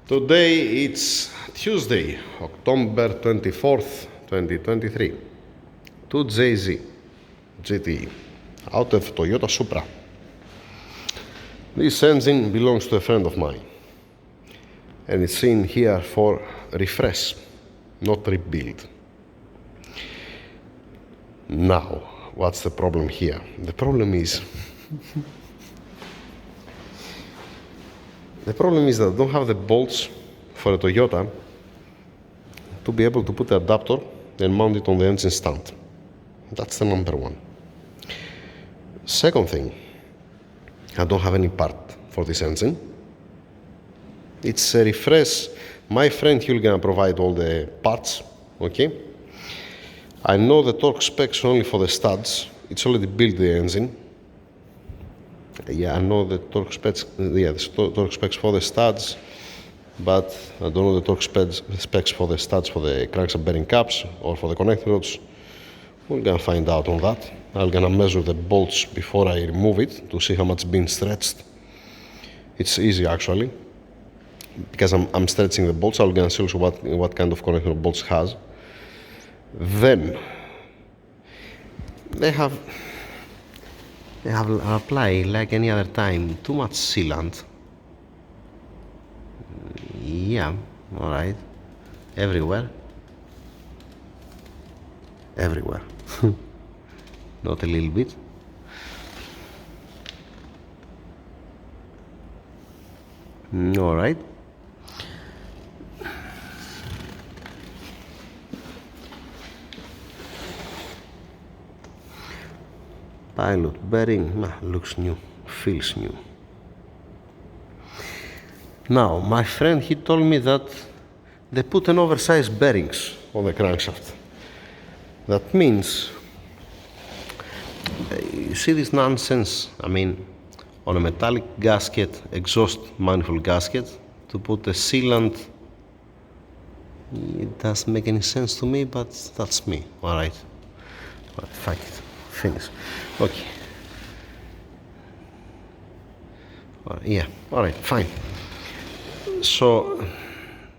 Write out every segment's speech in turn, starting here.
Today it's Tuesday, October 24th, 2023. 2JZ-GTE out of Toyota Supra. This engine belongs to a friend of mine and it's in here for refresh, not rebuild. Now, what's the problem here? The problem is that I don't have the bolts for a Toyota to be able to put the adapter and mount it on the engine stand. That's the number one. Second thing, I don't have any part for this engine. It's a refresh. My friend, he'll gonna provide all the parts, okay? I know the torque specs only for the studs. It's already built the engine. Yeah, I know the torque specs. Yeah, the torque specs for the studs, but I don't know the torque specs for the studs for the crankshaft bearing caps or for the connecting rods. We're gonna find out on that. I'm gonna measure the bolts before I remove it to see how much been stretched. It's easy actually, because I'm stretching the bolts. I'm gonna see also what kind of connecting bolts has. Then they have applied, like any other time, too much sealant. Yeah, all right. Everywhere. Not a little bit. All right. Pilot bearing, looks new, feels new. Now, my friend, he told me that they put an oversized bearings on the crankshaft. That means, you see this nonsense, I mean, on a metallic gasket, exhaust manifold gasket, to put a sealant, it doesn't make any sense to me, but that's me, all right. Fuck it. Finish. Okay. Yeah, all right, fine. So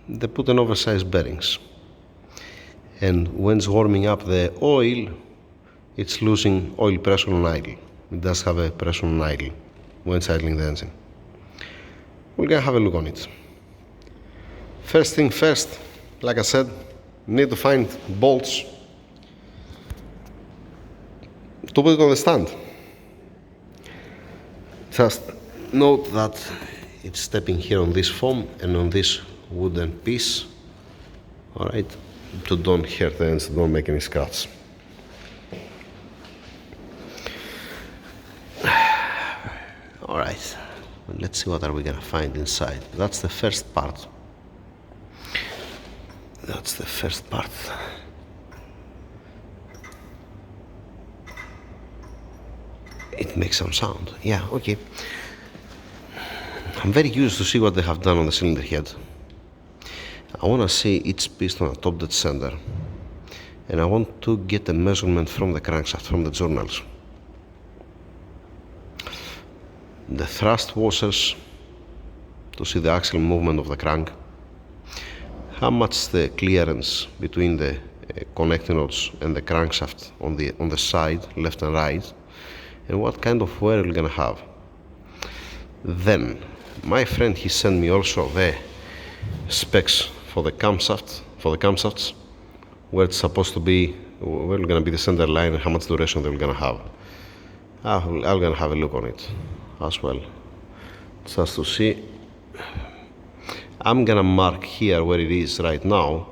they put an oversized bearings, and when it's warming up the oil, it's losing oil pressure on idle. It does have a pressure on idle when it's idling the engine. We're gonna have a look on it. First thing first, like I said, need to find bolts to put it on the stand. Just note that it's stepping here on this foam and on this wooden piece, all right, to don't hurt the ends, don't make any scratch. All right, let's see what are we gonna find inside. That's the first part. It makes some sound. Yeah, okay. I'm very curious to see what they have done on the cylinder head. I want to see each piston at top dead center, and I want to get a measurement from the crankshaft, from the journals. The thrust washers, to see the axial movement of the crank, how much the clearance between the connecting rods and the crankshaft on the side, left and right, and what kind of wear we're gonna have. Then my friend, he sent me also the specs for the camshafts, where it's supposed to be, where it's gonna be the center line and how much duration they're gonna have. I'm gonna have a look on it as well, just to see. I'm gonna mark here where it is right now,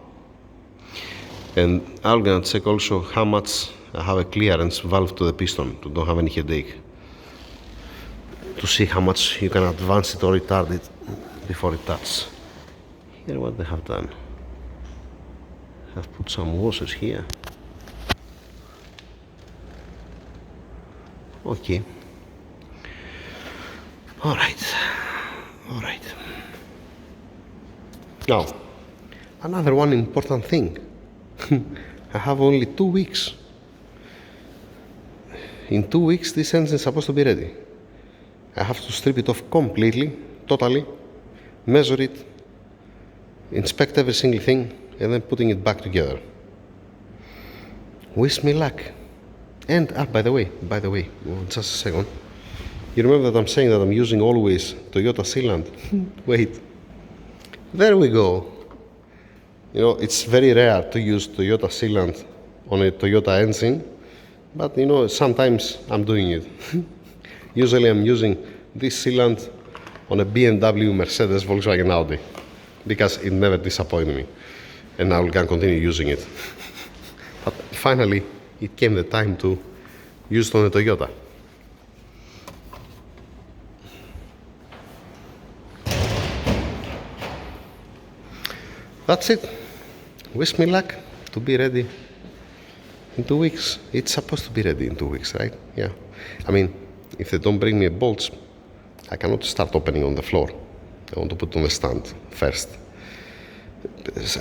and I'm gonna check also how much I have a clearance valve to the piston to don't have any headache, to see how much you can advance it or retard it before it touches. Here what they have done, have put some washers here. Okay. All right. Now, another one important thing. I have only 2 weeks. In 2 weeks, this engine is supposed to be ready. I have to strip it off completely, totally, measure it, inspect every single thing, and then putting it back together. Wish me luck. And by the way, just a second. You remember that I'm saying that I'm using always Toyota sealant? Wait, there we go. You know, it's very rare to use Toyota sealant on a Toyota engine, but you know, sometimes I'm doing it. Usually I'm using this sealant on a BMW, Mercedes, Volkswagen, Audi, because it never disappointed me, and I will continue using it. But finally, it came the time to use it on a Toyota. That's it. Wish me luck to be ready in 2 weeks. It's supposed to be ready in 2 weeks, right? Yeah. I mean, if they don't bring me bolts, I cannot start opening on the floor. I want to put on the stand first.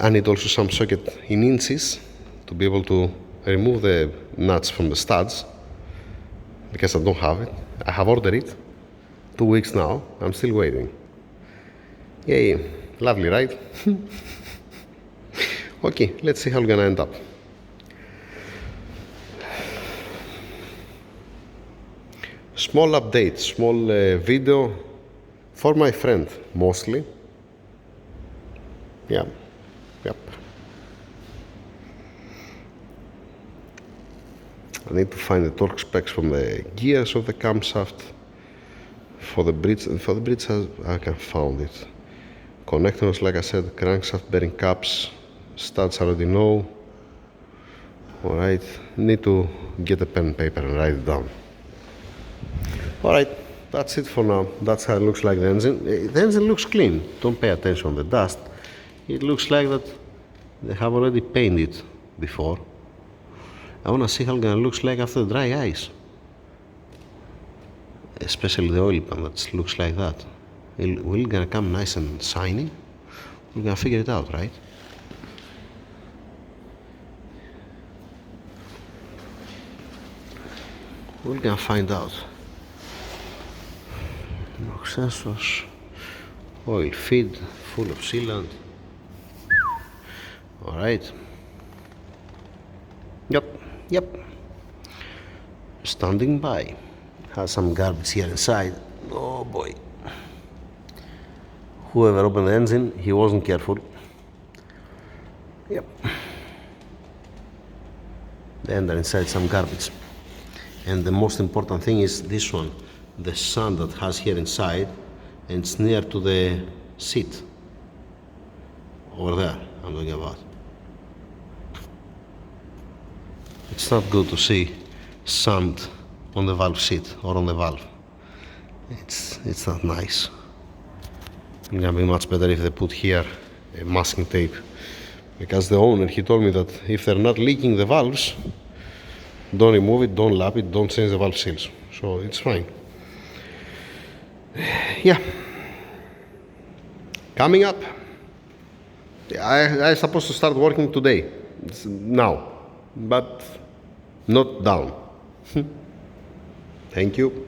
I need also some socket in inches to be able to remove the nuts from the studs, because I don't have it. I have ordered it 2 weeks now. I'm still waiting. Yay, lovely, right? Okay, let's see how we're gonna end up. Small update, small video for my friend mostly. Yeah, yep. I need to find the torque specs from the gears of the camshaft. For the bridge, I can found it. Connectors, like I said, crankshaft bearing caps, studs I already know. Alright, need to get a pen and paper and write it down. Alright, that's it for now. That's how it looks like the engine. The engine looks clean. Don't pay attention on the dust. It looks like that they have already painted before. I want to see how it looks like after the dry ice. Especially the oil pan that looks like that. Will it gonna come nice and shiny? We're gonna figure it out, right? We're gonna find out. Knock sensors, oil feed, full of sealant. Alright. Yep. Standing by. Has some garbage here inside. Oh boy. Whoever opened the engine, he wasn't careful. Yep. They ended inside some garbage. And the most important thing is this one, the sand that has here inside, and it's near to the seat. Over there, I'm talking about. It's not good to see sand on the valve seat or on the valve. It's not nice. It's gonna be much better if they put here a masking tape, because the owner, he told me that if they're not leaking the valves, don't remove it, don't lap it, don't change the valve seals. So it's fine. Yeah. Coming up, I supposed to start working today. It's now, but not down. Thank you.